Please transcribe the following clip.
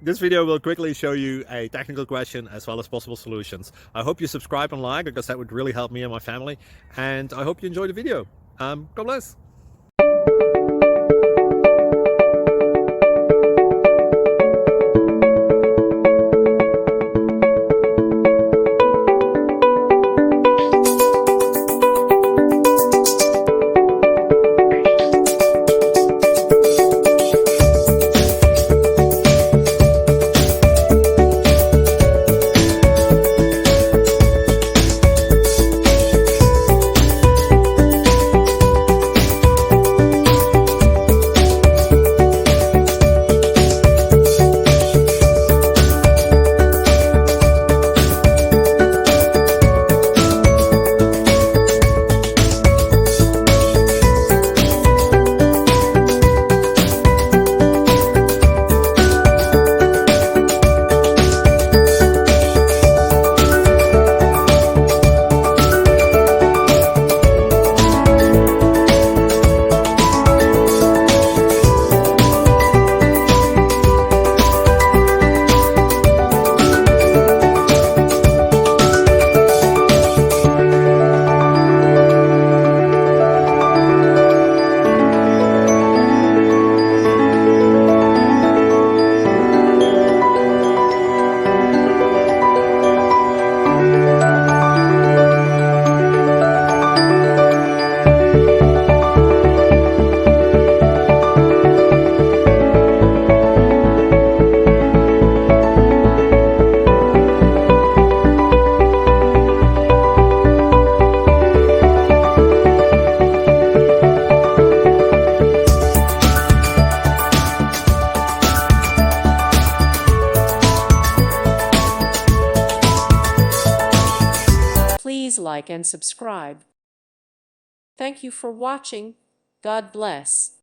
This video will quickly show you a technical question as well as possible solutions. I hope you subscribe and like, because that would really help me and my family. And I hope you enjoy the video. God bless. Please like and subscribe. Thank you for watching. God bless.